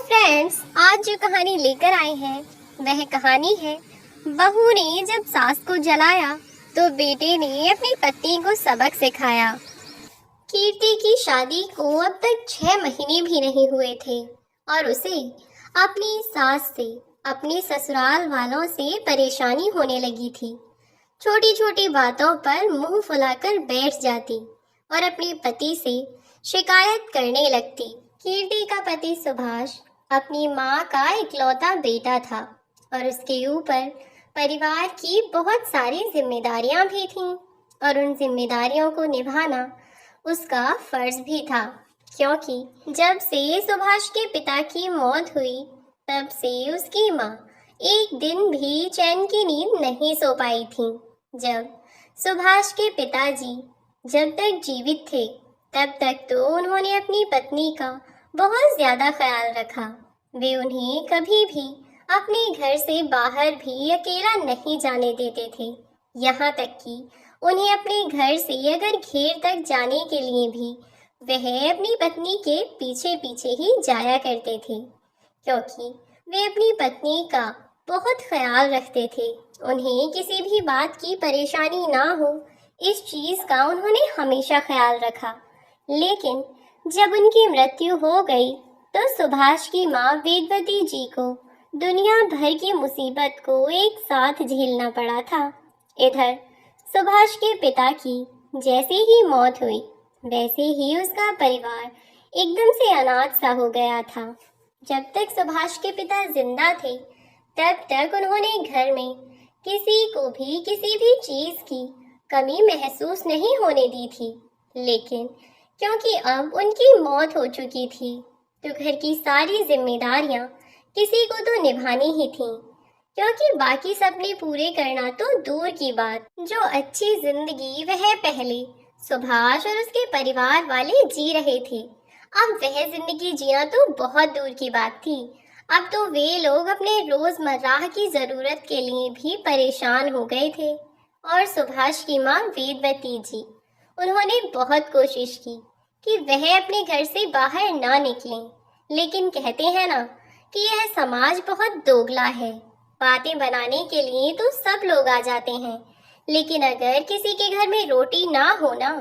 Friends, आज जो कहानी लेकर आए हैं वह कहानी है बहू ने जब सास को जलाया तो बेटे ने अपनी पत्नी को सबक सिखाया। कीर्ति की शादी को अब तक 6 महीने भी नहीं हुए थे और उसे अपनी सास से, अपने ससुराल वालों से परेशानी होने लगी थी। छोटी छोटी बातों पर मुंह फुलाकर बैठ जाती और अपने पति से शिकायत करने लगती। कीर्ति का पति सुभाष अपनी माँ का इकलौता बेटा था और उसके ऊपर परिवार की बहुत सारी जिम्मेदारियां भी थीं और उन जिम्मेदारियों को निभाना उसका फर्ज भी था, क्योंकि जब से सुभाष के पिता की मौत हुई तब से उसकी माँ एक दिन भी चैन की नींद नहीं सो पाई थी। जब सुभाष के पिताजी जब तक जीवित थे तब तक तो उन्होंने अपनी पत्नी का बहुत ज्यादा ख्याल रखा। वे उन्हें कभी भी अपने घर से बाहर भी अकेला नहीं जाने देते थे। यहाँ तक कि उन्हें अपने घर से अगर घेर तक जाने के लिए भी वह अपनी पत्नी के पीछे पीछे ही जाया करते थे, क्योंकि वे अपनी पत्नी का बहुत ख्याल रखते थे। उन्हें किसी भी बात की परेशानी ना हो, इस चीज का उन्होंने हमेशा ख्याल रखा। लेकिन जब उनकी मृत्यु हो गई तो सुभाष की माँ वेदवती जी को दुनिया भर की मुसीबत को एक साथ झेलना पड़ा था। इधर सुभाष के पिता की जैसे ही मौत हुई वैसे ही उसका परिवार एकदम से अनाथ सा हो गया था। जब तक सुभाष के पिता जिंदा थे तब तक उन्होंने घर में किसी को भी किसी भी चीज की कमी महसूस नहीं होने दी थी। लेकिन क्योंकि अब उनकी मौत हो चुकी थी तो घर की सारी जिम्मेदारियां किसी को तो निभानी ही थी, क्योंकि बाकी सपने पूरे करना तो दूर की बात, जो अच्छी जिंदगी वह पहले सुभाष और उसके परिवार वाले जी रहे थे, अब वह जिंदगी जीना तो बहुत दूर की बात थी। अब तो वे लोग अपने रोजमर्रा की जरूरत के लिए भी परेशान हो गए थे। और सुभाष की माँ वेदवती जी, उन्होंने बहुत कोशिश की कि वह अपने घर से बाहर ना निकलें, लेकिन कहते हैं ना कि यह समाज बहुत दोगला है। बातें बनाने के लिए तो सब लोग आ जाते हैं, लेकिन अगर किसी के घर में रोटी ना हो ना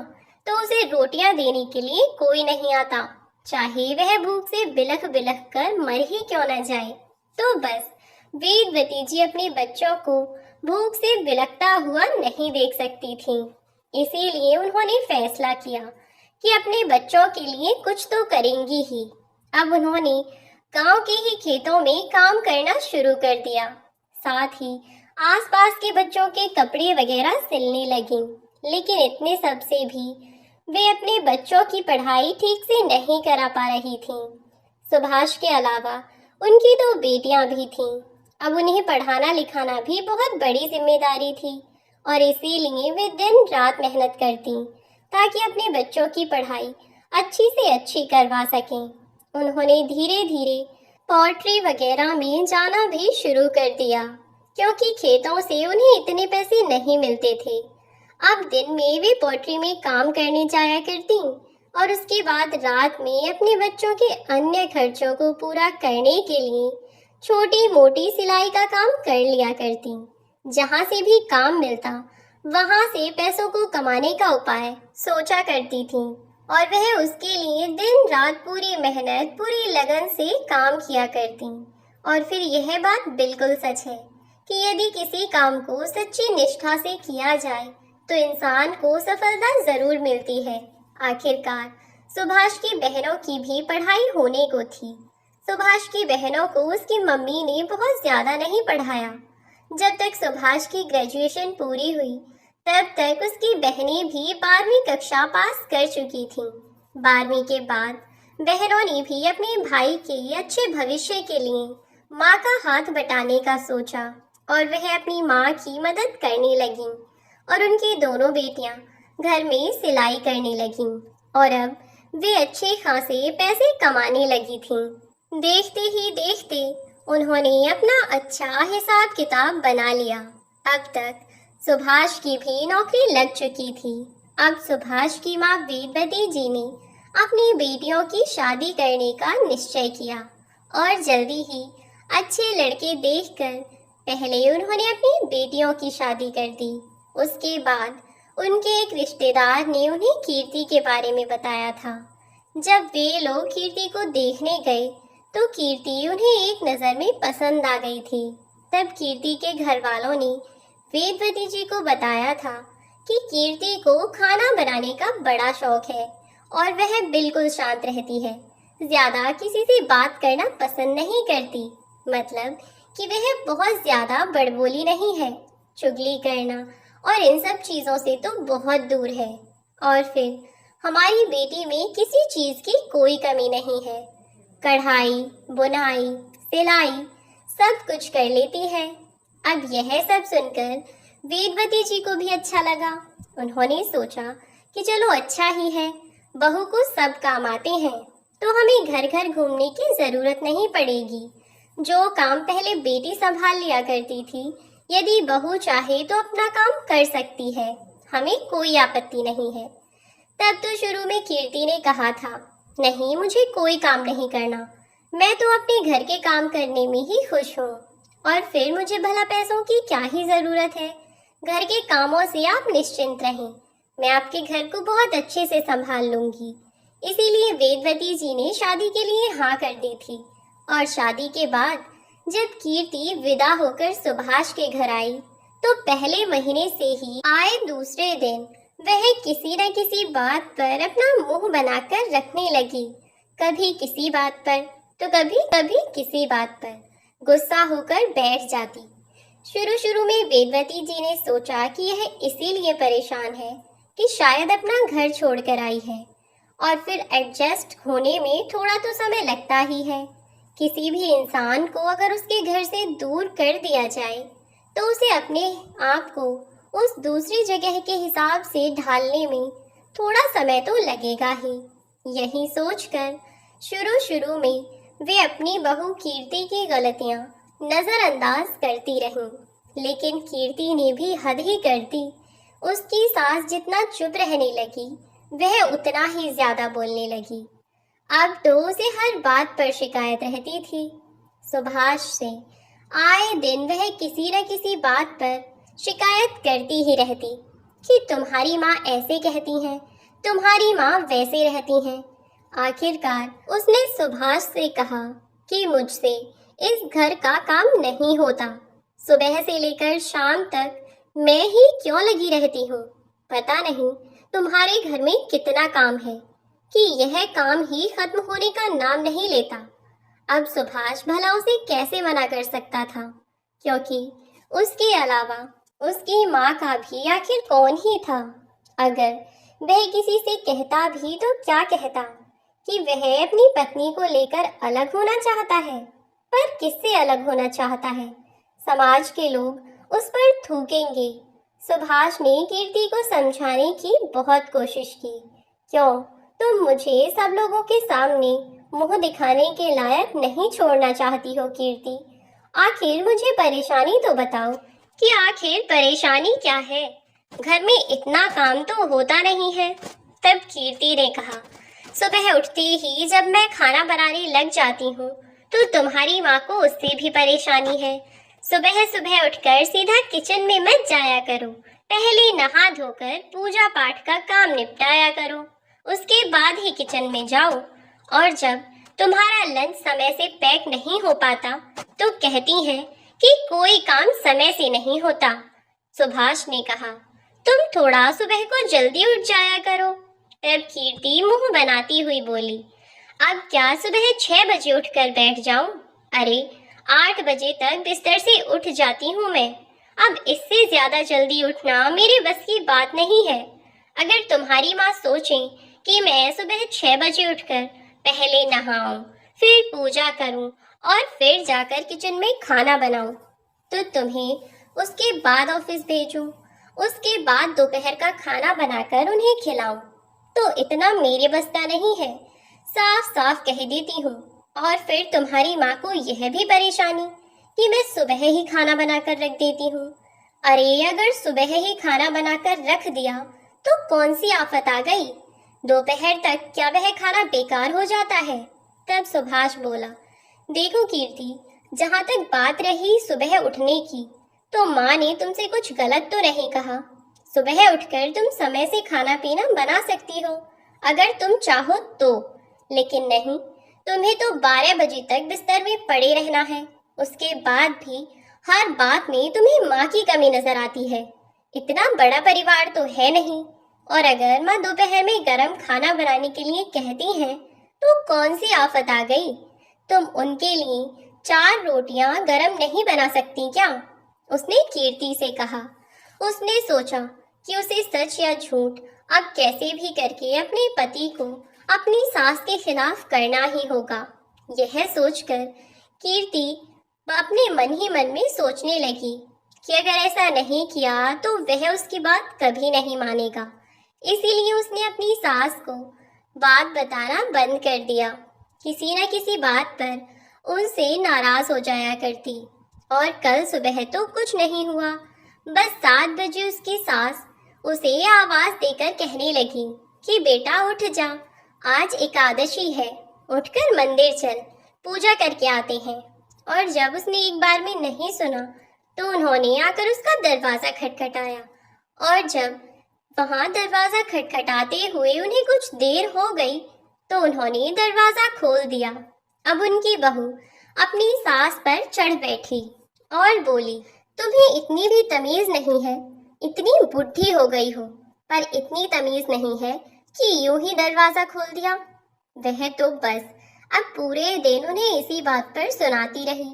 तो उसे रोटियां देने के लिए कोई नहीं आता, चाहे वह भूख से बिलख बिलख कर मर ही क्यों न जाए। तो बस वेदवती जी अपने बच्चों को भूख से बिलखता हुआ नहीं देख सकती थीं। इसीलिए उन्होंने फैसला किया कि अपने बच्चों के लिए कुछ तो करेंगी ही। अब उन्होंने गांव के ही खेतों में काम करना शुरू कर दिया, साथ ही आसपास के बच्चों के कपड़े वगैरह सिलने लगी। लेकिन इतने सब से भी वे अपने बच्चों की पढ़ाई ठीक से नहीं करा पा रही थीं। सुभाष के अलावा उनकी 2 बेटियां भी थीं। अब उन्हें पढ़ाना लिखाना भी बहुत बड़ी जिम्मेदारी थी और इसीलिए वे दिन रात मेहनत करती ताकि अपने बच्चों की पढ़ाई अच्छी से अच्छी करवा सकें। उन्होंने धीरे धीरे पोल्ट्री वगैरह में जाना भी शुरू कर दिया, क्योंकि खेतों से उन्हें इतने पैसे नहीं मिलते थे। अब दिन में वे पोल्ट्री में काम करने जाया करती और उसके बाद रात में अपने बच्चों के अन्य खर्चों को पूरा करने के लिए छोटी मोटी सिलाई का काम कर लिया करती। जहाँ से भी काम मिलता वहाँ से पैसों को कमाने का उपाय सोचा करती थी और वह उसके लिए दिन रात पूरी मेहनत पूरी लगन से काम किया करती। और फिर यह बात बिल्कुल सच है कि यदि किसी काम को सच्ची निष्ठा से किया जाए तो इंसान को सफलता जरूर मिलती है। आखिरकार सुभाष की बहनों की भी पढ़ाई होने को थी। सुभाष की बहनों को उसकी मम्मी ने बहुत ज्यादा नहीं पढ़ाया। जब तक सुभाष की ग्रेजुएशन पूरी हुई तब तक उसकी बहनें भी 12वीं कक्षा पास कर चुकी थीं। 12वीं के बाद बहनों ने भी अपने भाई के अच्छे भविष्य के लिए माँ का हाथ बटाने का सोचा और वह अपनी माँ की मदद करने लगीं और उनकी दोनों बेटियां घर में सिलाई करने लगीं और अब वे अच्छे खासे पैसे कमाने लगी थीं। देखते ही देखते उन्होंने अपना अच्छा हिसाब किताब बना लिया। अब तक सुभाष की भी नौकरी लग चुकी थी। अब सुभाष की माँ वेदवती जी ने अपनी बेटियों की शादी करने का निश्चय किया और जल्दी ही अच्छे लड़के देखकर पहले उन्होंने अपनी बेटियों की शादी कर दी। उसके बाद उनके एक रिश्तेदार ने उन्हें कीर्ति के बारे में बताया था। जब वे लोग कीर्ति को देखने गए तो कीर्ति उन्हें एक नज़र में पसंद आ गई थी। तब कीर्ति के घर वालों ने वेदवती जी को बताया था कि कीर्ति को खाना बनाने का बड़ा शौक है और वह बिल्कुल शांत रहती है, ज्यादा किसी से बात करना पसंद नहीं करती। मतलब कि वह बहुत ज्यादा बड़बोली नहीं है, चुगली करना और इन सब चीजों से तो बहुत दूर है। और फिर हमारी बेटी में किसी चीज की कोई कमी नहीं है, कढ़ाई, बुनाई, सिलाई सब कुछ कर लेती है। अब यह सब सुनकर वेदवती जी को भी अच्छा लगा। उन्होंने सोचा कि चलो अच्छा ही है, बहू को सब काम आते हैं तो हमें घर घर घूमने की जरूरत नहीं पड़ेगी। जो काम पहले बेटी संभाल लिया करती थी, यदि बहू चाहे तो अपना काम कर सकती है, हमें कोई आपत्ति नहीं है। तब तो शुरू में कीर्ति ने कहा था, नहीं मुझे कोई काम नहीं करना, मैं तो अपने घर के काम करने में ही खुश हूँ और फिर मुझे भला पैसों की क्या ही जरूरत है। घर के कामों से आप निश्चिंत रहें, मैं आपके घर को बहुत अच्छे से संभाल लूंगी। इसीलिए वेदवती जी ने शादी के लिए हाँ कर दी थी। और शादी के बाद जब कीर्ति विदा होकर सुभाष के घर आई तो पहले महीने से ही आए दूसरे दिन वह किसी न किसी बात पर अपना मुंह बनाकर रखने लगी। कभी किसी बात पर तो कभी कभी किसी बात पर गुस्सा होकर बैठ जाती। शुरू में वेदवती जी ने सोचा कि यह इसीलिए परेशान है कि शायद अपना घर छोड़कर आई है और फिर एडजस्ट होने में थोड़ा तो समय लगता ही है। किसी भी इंसान को अगर उसके घर से दूर कर दिया जाए तो उसे अपने आप को उस दूसरी जगह के हिसाब से ढालने में थोड़ा समय तो लगेगा ही। यही सोचकर शुरू में वे अपनी बहू कीर्ति की गलतियां नजरअंदाज करती रहीं, लेकिन कीर्ति ने भी हद ही कर दी। उसकी सास जितना चुप रहने लगी वह उतना ही ज्यादा बोलने लगी। अब तो उसे हर बात पर शिकायत रहती थी। सुभाष से आए दिन वह किसी न किसी बात पर शिकायत करती ही रहती कि तुम्हारी माँ ऐसे कहती हैं, तुम्हारी माँ वैसे रहती हैं। आखिरकार उसने सुभाष से कहा कि मुझसे इस घर का काम नहीं होता, सुबह से लेकर शाम तक मैं ही क्यों लगी रहती हूँ। पता नहीं तुम्हारे घर में कितना काम है कि यह काम ही खत्म होने का नाम नहीं लेता। अब सुभाष भला उसे कैसे मना कर सकता था, क्योंकि उसके अलावा उसकी माँ का भी आखिर कौन ही था। अगर वह किसी से कहता भी तो क्या कहता कि वह अपनी पत्नी को लेकर अलग होना चाहता है, पर किससे अलग होना चाहता है। समाज के लोग उस पर थूकेंगे। सुभाष ने कीर्ति को समझाने की बहुत कोशिश की, क्यों तुम मुझे सब लोगों के सामने मुंह दिखाने के लायक नहीं छोड़ना चाहती हो कीर्ति। आखिर मुझे परेशानी तो बताओ कि आखिर परेशानी क्या है। घर में इतना काम तो होता नहीं है। तब कीर्ति ने कहा, सुबह उठते ही जब मैं खाना बनाने लग जाती हूँ तो तुम्हारी माँ को उससे भी परेशानी है। सुबह सुबह उठकर सीधा किचन में मत जाया करो, पहले नहा धोकर पूजा पाठ का काम निपटाया करो, उसके बाद ही किचन में जाओ। और जब तुम्हारा लंच समय से पैक नहीं हो पाता तो कहती हैं कि कोई काम समय से नहीं होता। सुभाष ने कहा, तुम थोड़ा सुबह को जल्दी उठ जाया करो। तब कीर्ति मुंह बनाती हुई बोली, अब क्या सुबह 6 बजे उठकर बैठ जाऊं? अरे 8 बजे तक बिस्तर से उठ जाती हूँ मैं। अब इससे ज्यादा जल्दी उठना मेरे बस की बात नहीं है। अगर तुम्हारी माँ सोचें कि मैं सुबह 6 बजे उठकर पहले नहाऊं, फिर पूजा करूं और फिर जाकर किचन में खाना बनाऊं, तो तुम्हें उसके बाद ऑफिस भेजूं, उसके बाद दोपहर का खाना बनाकर उन्हें खिलाऊं, तो इतना मेरे बस का नहीं है। साफ साफ कह देती हूँ। और फिर तुम्हारी माँ को यह भी परेशानी कि मैं सुबह ही खाना बनाकर रख देती हूँ। अरे अगर सुबह ही खाना बनाकर रख दिया तो कौन सी आफत आ गई? दोपहर तक क्या वह खाना बेकार हो जाता है? तब सुभाष बोला, देखो कीर्ति, जहाँ तक बात रही सुबह उठने की, तो माँ ने तुमसे कुछ गलत तो नहीं कहा। सुबह उठकर तुम समय से खाना पीना बना सकती हो, अगर तुम चाहो तो। लेकिन नहीं, तुम्हें तो 12 बजे तक बिस्तर में पड़े रहना है। उसके बाद भी हर बात में तुम्हें माँ की कमी नजर आती है। इतना बड़ा परिवार तो है नहीं, और अगर माँ दोपहर में गरम खाना बनाने के लिए कहती हैं, तो कौन सी आफत आ गई? तुम उनके लिए 4 रोटियां गरम नहीं बना सकती क्या? उसने कीर्ति से कहा। उसने सोचा कि उसे सच या झूठ अब कैसे भी करके अपने पति को अपनी सास के खिलाफ करना ही होगा। यह सोचकर कीर्ति अपने मन ही मन में सोचने लगी कि अगर ऐसा नहीं किया तो वह उसकी बात कभी नहीं मानेगा। इसीलिए उसने अपनी सास को बात बताना बंद कर दिया। किसी न किसी बात पर उनसे नाराज हो जाया करती। और कल सुबह तो कुछ नहीं हुआ। बस 7 बजे उसकी सास उसे आवाज देकर कहने लगी कि बेटा उठ जा, आज एकादशी है, उठकर मंदिर चल, पूजा करके आते हैं। और जब उसने एक बार में नहीं सुना तो उन्होंने आकर उसका दरवाजा खटखटाया। और जब वहां दरवाजा खटखटाते हुए उन्हें कुछ देर हो गई तो उन्होंने दरवाजा खोल दिया। अब उनकी बहू अपनी सास पर चढ़ बैठी और बोली, तुम्हें इतनी भी तमीज नहीं है, इतनी बुढ़ी हो गई हो, पर इतनी तमीज नहीं है कि यूं ही दरवाजा खोल दिया। वह तो बस अब पूरे दिन उन्हें इसी बात पर सुनाती रही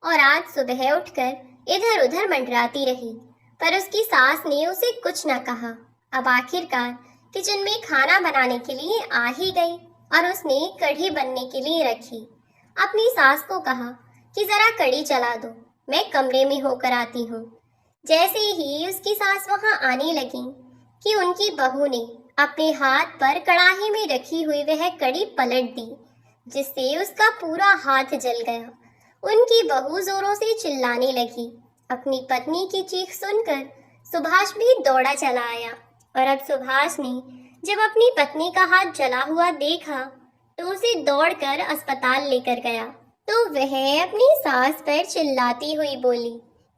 और आज सुबह उठकर इधर उधर मंडराती रही, पर उसकी सास ने उसे कुछ न कहा। अब आखिरकार किचन में खाना बनाने के लिए आ ही गई और उसने कढ़ी बनने के लिए रखी। अपनी सास को कहा कि जरा कढ़ी चला दो, मैं कमरे में होकर आती हूँ। जैसे ही उसकी सास वहां आने लगी कि उनकी बहू ने अपने हाथ पर कढ़ाई में रखी हुई वह कढ़ी पलट दी, जिससे उसका पूरा हाथ जल गया। उनकी बहू जोरों से चिल्लाने लगी। अपनी पत्नी की चीख सुनकर सुभाष भी दौड़ा चला आया और अब सुभाष ने जब अपनी पत्नी का हाथ जला हुआ देखा तो उसे दौड़कर अस्पताल लेकर गया। तो वह अपनी सास पर चिल्लाती हुई बोली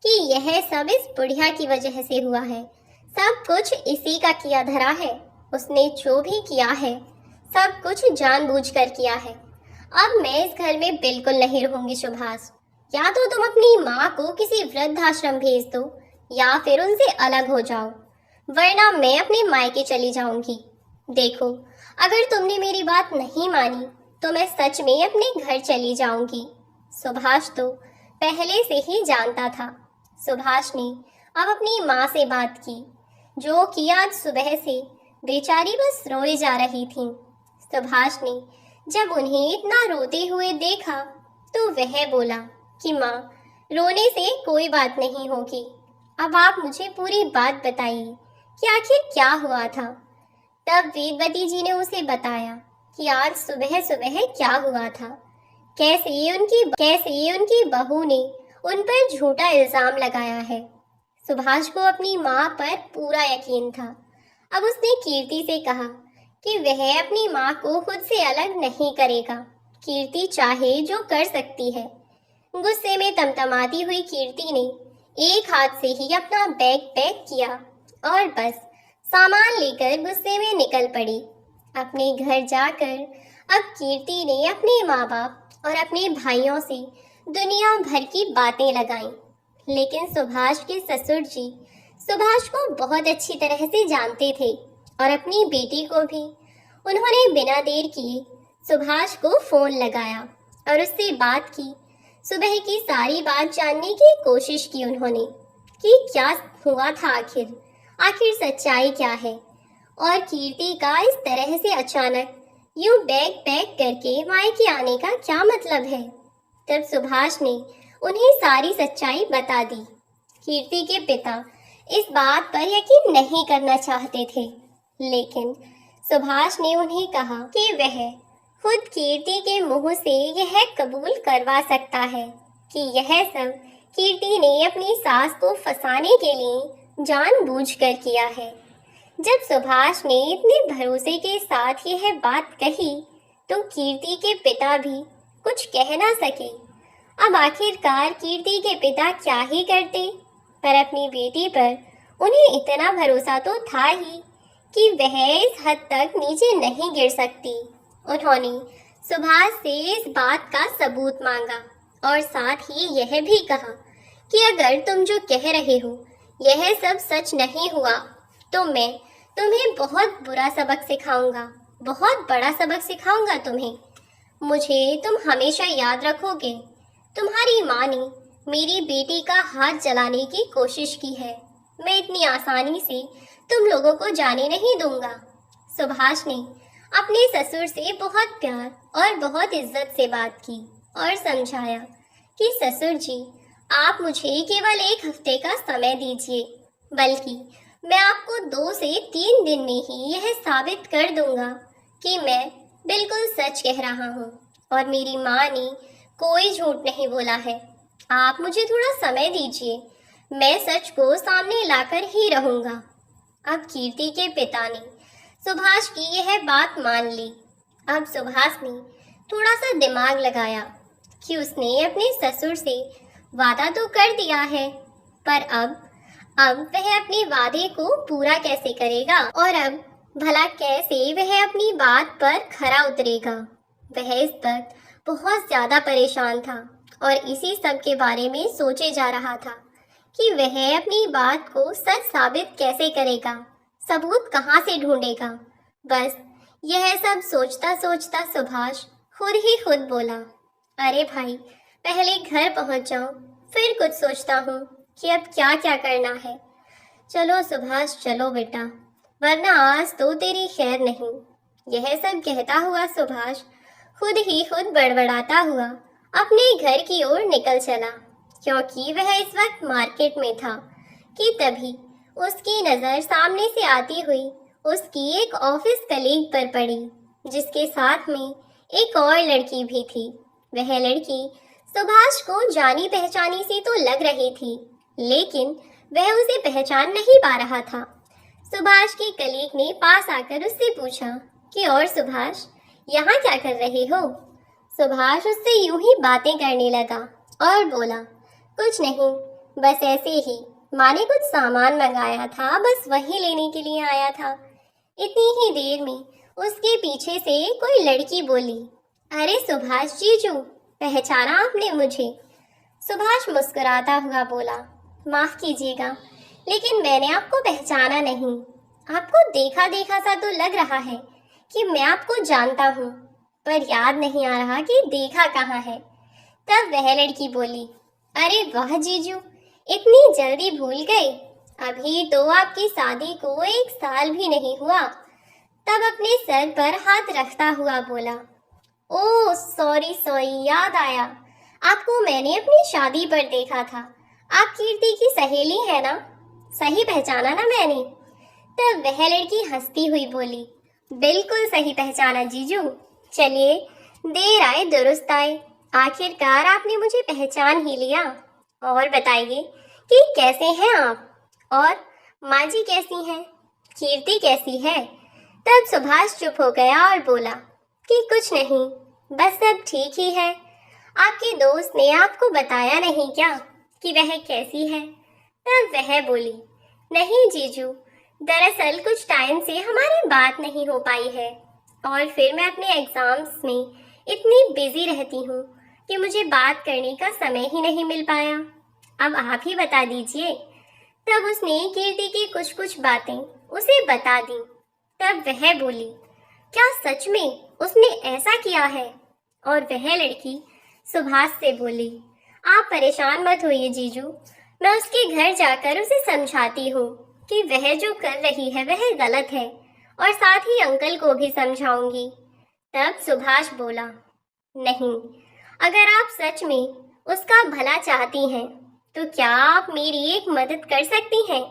कि यह सब इस बुढ़िया की वजह से हुआ है, सब कुछ इसी का किया धरा है। उसने जो भी किया है सब कुछ जानबूझकर किया है। अब मैं इस घर में बिल्कुल नहीं रहूंगी सुभाष। या तो तुम अपनी माँ को किसी वृद्धाश्रम भेज दो या फिर उनसे अलग हो जाओ, वरना मैं अपने मायके चली जाऊंगी। देखो, अगर तुमने मेरी बात नहीं मानी तो मैं सच में अपने घर चली जाऊंगी। सुभाष तो पहले से ही जानता था। सुभाष ने अब अपनी माँ से बात की, जो कि आज सुबह से बेचारी बस रोए जा रही थी। सुभाष ने जब उन्हें इतना रोते हुए देखा तो वह बोला कि माँ, रोने से कोई बात नहीं होगी। अब आप मुझे पूरी बात बताइए कि आखिर क्या हुआ था। तब वेदवती जी ने उसे बताया कि आज सुबह सुबह क्या हुआ था, कैसे उनकी बहू ने उन पर झूठा इल्जाम लगाया है। सुभाष को अपनी माँ पर पूरा यकीन था। अब उसने कीर्ति से कहा कि वह अपनी माँ को खुद से अलग नहीं करेगा। कीर्ति चाहे जो कर सकती है। गुस्से में तमतमाती हुई कीर्ति ने एक हाथ से ही अपना बैग पैक किया और बस सामान लेकर गुस्से में निकल पड़ी। अपने घर जाकर अब कीर्ति ने अपने माँ बाप और अपने भाइयों से दुनिया भर की बातें लगाईं। लेकिन सुभाष के ससुर जी सुभाष को बहुत अच्छी तरह से जानते थे और अपनी बेटी को भी। उन्होंने बिना देर किए सुभाष को फोन लगाया और उससे बात की। सुबह की सारी बात जानने की कोशिश की उन्होंने कि क्या हुआ था, आखिर सच्चाई क्या है और कीर्ति का इस तरह से अचानक यूं बैग पैक करके मायके आने का क्या मतलब है। तब सुभाष ने उन्हें सारी सच्चाई बता दी। कीर्ति के पिता इस बात पर यकीन नहीं करना चाहते थे, लेकिन सुभाष ने उन्हें कहा कि वह खुद कीर्ति के मुंह से यह कबूल करवा सकता है कि यह सब कीर्ति ने अपनी सास को फंसाने के लिए जानबूझकर किया है। जब सुभाष ने इतने भरोसे के साथ यह बात कही तो कीर्ति के पिता भी कुछ कह ना सके। अब आखिरकार कीर्ति के पिता क्या ही करते, पर अपनी बेटी पर उन्हें इतना भरोसा तो था ही कि वह इस हद तक नीचे नहीं गिर सकती। उन्होंने सुभाष से इस बात का सबूत मांगा और साथ ही यह भी कहा कि अगर तुम जो कह रहे हो यह सब सच नहीं हुआ तो मैं तुम्हें बहुत बुरा सबक सिखाऊंगा, बहुत बड़ा सबक सिखाऊंगा तुम्हें। मुझे तुम हमेशा याद रखोगे। तुम्हारी माँ ने मेरी बेटी का हाथ जलाने की कोशिश की है। मैं इतनी आसानी से तुम लोगों को जाने नहीं दूंगा। सुभाष ने अपने ससुर से बहुत प्यार और बहुत इज्जत से बात की और समझाया कि ससुर जी, आप मुझे केवल 1 हफ्ते का समय दीजिए, बल्कि मैं आपको 2 से 3 दिन में ही यह साबित कर दूंगा कि मैं बिल्कुल सच कह रहा हूँ और मेरी माँ ने कोई झूठ नहीं बोला है। आप मुझे थोड़ा समय दीजिए, मैं सच को सामने लाकर ही रहूंगा। अब कीर्ति के पिता ने सुभाष की यह बात मान ली। अब सुभाष ने थोड़ा सा दिमाग लगाया कि उसने अपने ससुर से वादा तो कर दिया है, पर अब वह अपने वादे को पूरा कैसे करेगा और अब भला कैसे वह अपनी बात पर खरा उतरेगा। वह इस पर बहुत ज्यादा परेशान था और इसी सब के बारे में सोचे जा रहा था कि वह अपनी बात को सच साबित कैसे करेगा, सबूत कहाँ से ढूंढेगा। बस यह सब सोचता सोचता सुभाष खुद ही खुद बोला, अरे भाई, पहले घर पहुंच जाऊं, फिर कुछ सोचता हूँ कि अब क्या क्या करना है। चलो सुभाष, चलो बेटा, वरना आज तो तेरी खैर नहीं। यह सब कहता हुआ सुभाष खुद ही खुद बड़बड़ाता हुआ अपने घर की ओर निकल चला, क्योंकि वह इस वक्त मार्केट में था कि तभी उसकी नज़र सामने से आती हुई उसकी एक ऑफिस कलीग पर पड़ी, जिसके साथ में एक और लड़की भी थी। वह लड़की सुभाष को जानी पहचानी सी तो लग रही थी, लेकिन वह उसे पहचान नहीं पा रहा था। सुभाष के कलीग ने पास आकर उससे पूछा कि और सुभाष, यहाँ क्या कर रहे हो? सुभाष उससे यूं ही बातें करने लगा और बोला, कुछ नहीं, बस ऐसे ही, माँ ने कुछ सामान मंगाया था, बस वही लेने के लिए आया था। इतनी ही देर में उसके पीछे से कोई लड़की बोली, अरे सुभाष जीजू, पहचाना आपने मुझे? सुभाष मुस्कुराता हुआ बोला, माफ कीजिएगा, लेकिन मैंने आपको पहचाना नहीं। आपको देखा देखा सा तो लग रहा है कि मैं आपको जानता हूँ, पर याद नहीं आ रहा कि देखा कहाँ है। तब वह लड़की बोली, अरे वाह जीजू, इतनी जल्दी भूल गए, अभी तो आपकी शादी को 1 साल भी नहीं हुआ। तब अपने सर पर हाथ रखता हुआ बोला, ओह सॉरी, याद आया, आपको मैंने अपनी शादी पर देखा था। आप कीर्ति की सहेली है ना? सही पहचाना ना मैंने? तब वह लड़की हंसती हुई बोली, बिल्कुल सही पहचाना जीजू। चलिए, देर आए दुरुस्त आए, आखिरकार आपने मुझे पहचान ही लिया। और बताइए कि कैसे हैं आप, और माँ जी कैसी हैं, कीर्ति कैसी है? तब सुभाष चुप हो गया और बोला कि कुछ नहीं, बस सब ठीक ही है। आपके दोस्त ने आपको बताया नहीं क्या कि वह कैसी है? तब वह बोली, नहीं जीजू, दरअसल कुछ टाइम से हमारी बात नहीं हो पाई है, और फिर मैं अपने एग्जाम्स में इतनी बिजी रहती हूँ कि मुझे बात करने का समय ही नहीं मिल पाया। अब आप ही बता दीजिए। तब उसने कीर्ति की कुछ कुछ बातें उसे बता दी। तब वह बोली, क्या सच में उसने ऐसा किया है? और वह लड़की सुभाष से बोली, आप परेशान मत होइए जीजू, मैं उसके घर जाकर उसे समझाती हूँ कि वह जो कर रही है वह गलत है, और साथ ही अंकल को भी समझाऊंगी। तब सुभाष बोला, नहीं, अगर आप सच में उसका भला चाहती हैं तो क्या आप मेरी एक मदद कर सकती हैं?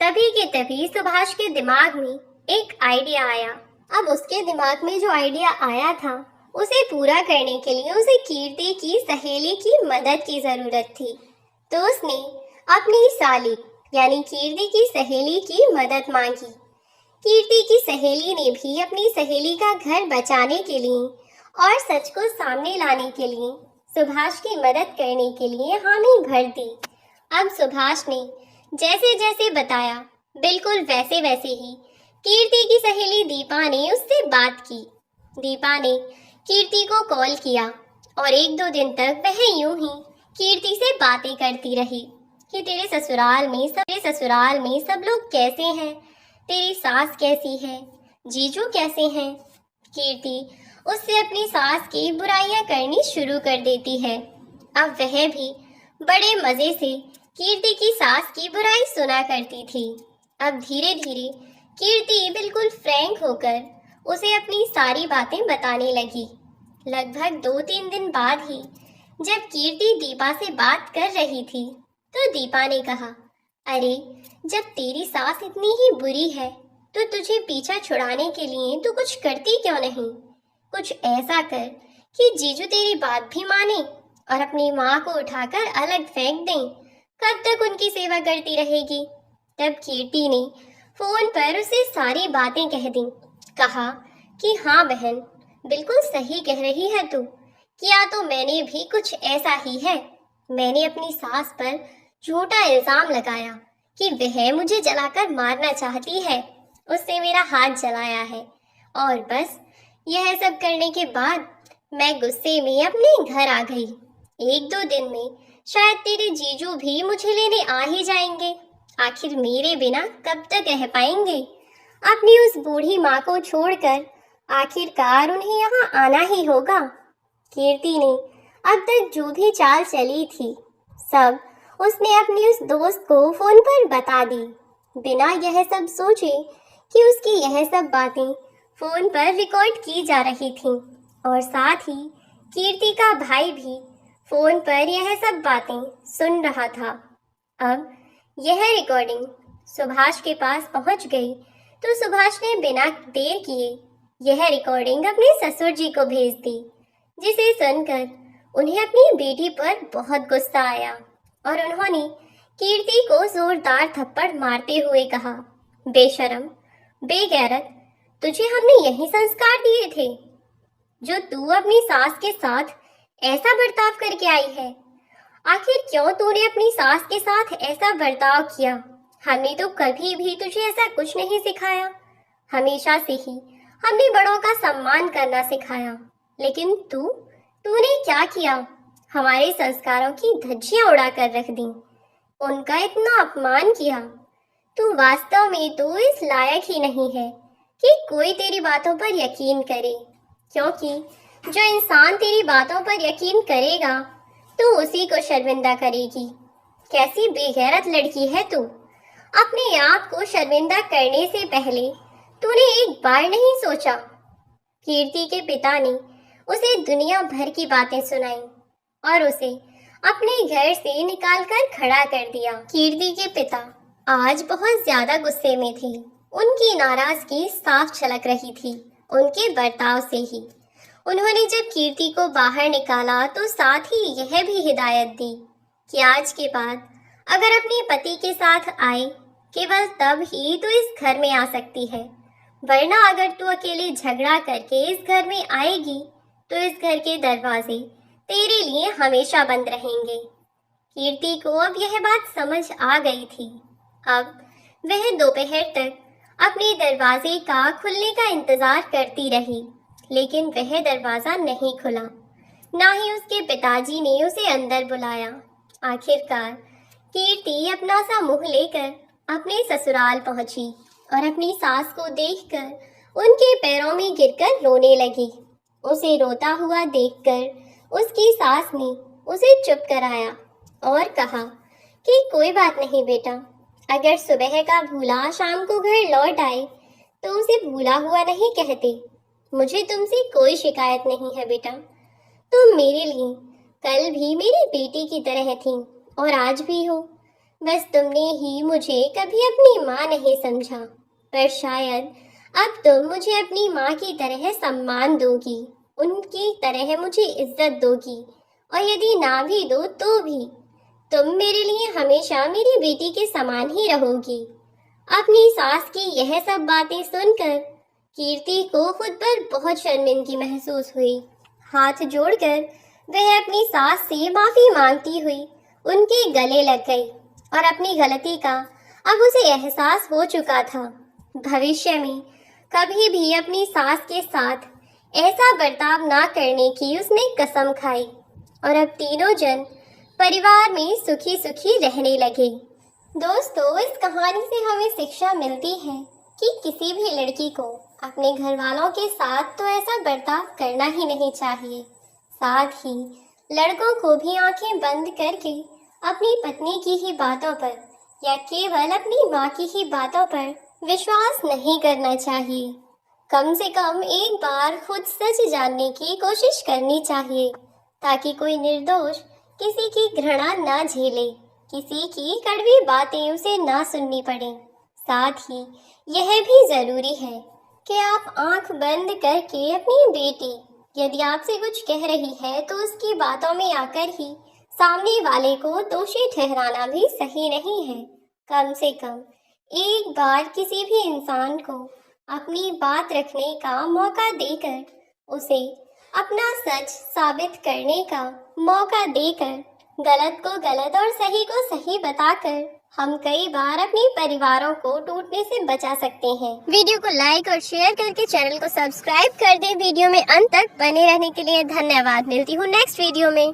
तभी के तभी सुभाष के दिमाग में एक आइडिया आया। अब उसके दिमाग में जो आइडिया आया था उसे पूरा करने के लिए उसे कीर्ति की सहेली की मदद की जरूरत थी। तो उसने अपनी साली यानी कीर्ति की सहेली की मदद मांगी। कीर्ति की सहेली ने भी अपनी सहेली का घर बचाने के लिए और सच को सामने लाने के लिए सुभाष की मदद करने के लिए हामी भर दी। अब सुभाष ने जैसे जैसे बताया बिल्कुल वैसे वैसे ही कीर्ति की सहेली दीपा ने उससे बात की। दीपा ने कीर्ति को कॉल किया और 1-2 दिन तक वह यूं ही कीर्ति से बातें करती रही कि तेरे ससुराल में सब लोग कैसे हैं, तेरी सास कैसी है, जीजू कैसे हैं। कीर्ति उससे अपनी सास की बुराइयां करनी शुरू कर देती है। अब वह भी बड़े मजे से कीर्ति की सास की बुराई सुना करती थी। अब धीरे धीरे कीर्ति बिल्कुल फ्रैंक होकर उसे अपनी सारी बातें बताने लगी। लगभग 2-3 दिन बाद ही जब कीर्ति दीपा से बात कर रही थी तो दीपा ने कहा, अरे जब तेरी सास इतनी ही बुरी है तो तुझे पीछा छुड़ाने के लिए तू कुछ करती क्यों नहीं? कुछ ऐसा कर कि जीजू तेरी बात भी माने और अपनी माँ को उठाकर अलग फेंक दें। कब तक उनकी सेवा करती रहेगी? तब कीर्ति ने फोन पर उसे सारी बातें कह दी। कहा कि हाँ बहन, बिल्कुल सही कह रही है तू। किया तो मैंने भी कुछ ऐसा ही है। मैंने अपनी सास पर झूठा इल्जाम लगाया कि वह मुझे जलाकर मारना चाहती है, उससे मेरा हाथ जलाया है और बस यह सब करने के बाद मैं गुस्से में अपने घर आ गई। 1-2 दिन में शायद तेरे जीजू भी मुझे लेने आ ही जाएंगे। आखिर मेरे बिना कब तक रह पाएंगे? अपनी उस बूढ़ी माँ को छोड़कर आखिरकार उन्हें यहाँ आना ही होगा। कीर्ति ने अब तक जो भी चाल चली थी सब उसने अपनी उस दोस्त को फोन पर बता दी, बिना यह सब सोचे कि उसकी यह सब बातें फोन पर रिकॉर्ड की जा रही थीं और साथ ही कीर्ति का भाई भी फोन पर यह सब बातें सुन रहा था। अब यह रिकॉर्डिंग सुभाष के पास पहुंच गई तो सुभाष ने बिना देर किए यह रिकॉर्डिंग अपने ससुर जी को भेज दी, जिसे सुनकर उन्हें अपनी बेटी पर बहुत गुस्सा आया और उन्होंने कीर्ति को जोरदार थप्पड़ मारते हुए कहा, बेशरम, बेगैरत, तुझे हमने यही संस्कार दिए थे जो तू अपनी सास के साथ ऐसा बर्ताव करके आई है। आखिर क्यों तूने अपनी सास के साथ ऐसा बर्ताव किया? हमने तो कभी भी तुझे ऐसा कुछ नहीं सिखाया। हमेशा से ही हमने बड़ों का सम्मान करना सिखाया, लेकिन तूने क्या किया? हमारे संस्कारों की धज्जियां उड़ा कर रख दी, उनका इतना अपमान किया। तू वास्तव में तो इस लायक ही नहीं है कि कोई तेरी बातों पर यकीन करे, क्योंकि जो इंसान तेरी बातों पर यकीन करेगा तो उसी को शर्मिंदा करेगी। कैसी बेगैरत लड़की है तू! अपने आप को शर्मिंदा करने से पहले तूने एक बार नहीं सोचा। कीर्ति के पिता ने उसे दुनिया भर की बातें सुनाई और उसे अपने घर से निकालकर खड़ा कर दिया। कीर्ति के पिता आज बहुत ज्यादा गुस्से में थे। उनकी नाराजगी साफ झलक रही थी उनके बर्ताव से ही। उन्होंने जब कीर्ति को बाहर निकाला तो साथ ही यह भी हिदायत दी कि आज के बाद अगर अपने पति के साथ आए केवल तब ही तो इस घर में आ सकती है, वरना अगर तू अकेले झगड़ा करके इस घर में आएगी तो इस घर के दरवाजे तेरे लिए हमेशा बंद रहेंगे। कीर्ति को अब यह बात समझ आ गई थी। अब वह दोपहर तक अपने दरवाजे का खुलने का इंतजार करती रही, लेकिन वह दरवाजा नहीं खुला। ना ही उसके पिताजी ने उसे अंदर बुलाया। आखिरकार कीर्ति अपना सा मुंह लेकर अपने ससुराल पहुंची और अपनी सास को देखकर उनके पैरों में गिरकर रोने लगी। उसे रोता हुआ देखकर उसकी सास ने उसे चुप कराया और कहा कि कोई बात नहीं बेटा, अगर सुबह का भूला शाम को घर लौट आए तो उसे भूला हुआ नहीं कहते। मुझे तुमसे कोई शिकायत नहीं है बेटा। तुम मेरे लिए कल भी मेरी बेटी की तरह थी और आज भी हो। बस तुमने ही मुझे कभी अपनी माँ नहीं समझा, पर शायद अब तुम मुझे अपनी माँ की तरह सम्मान दोगी, उनकी तरह मुझे इज्जत दोगी, और यदि ना भी दो तो भी तुम मेरे लिए हमेशा मेरी बेटी के समान ही रहोगी। अपनी सास की यह सब बातें सुनकर कीर्ति को खुद पर बहुत शर्मिंदगी महसूस हुई। हाथ जोड़कर वह अपनी सास से माफी मांगती हुई उनके गले लग गई और अपनी गलती का अब उसे एहसास हो चुका था। भविष्य में कभी भी अपनी सास के साथ ऐसा बर्ताव ना करने की उसने कसम खाई और अब तीनों जन परिवार में सुखी सुखी रहने लगे। दोस्तों, इस कहानी से हमें शिक्षा मिलती है कि किसी भी लड़की को अपने घर वालों के साथ तो ऐसा बर्ताव करना ही नहीं चाहिए। साथ ही लड़कों को भी आंखें बंद करके अपनी पत्नी की ही बातों पर या केवल अपनी माँ की ही बातों पर विश्वास नहीं करना चाहिए। कम से कम एक बार खुद सच जानने की कोशिश करनी चाहिए ताकि कोई निर्दोष किसी की घृणा ना झेले, किसी की कड़वी बातें उसे ना सुननी पड़े। साथ ही यह भी जरूरी है कि आप आंख बंद करके अपनी बेटी यदि आपसे कुछ कह रही है तो उसकी बातों में आकर ही सामने वाले को दोषी ठहराना भी सही नहीं है। कम से कम एक बार किसी भी इंसान को अपनी बात रखने का मौका देकर उसे अपना सच साबित करने का मौका देकर गलत को गलत और सही को सही बताकर हम कई बार अपने परिवारों को टूटने से बचा सकते हैं। वीडियो को लाइक और शेयर करके चैनल को सब्सक्राइब कर दें। वीडियो में अंत तक बने रहने के लिए धन्यवाद। मिलती हूँ नेक्स्ट वीडियो में।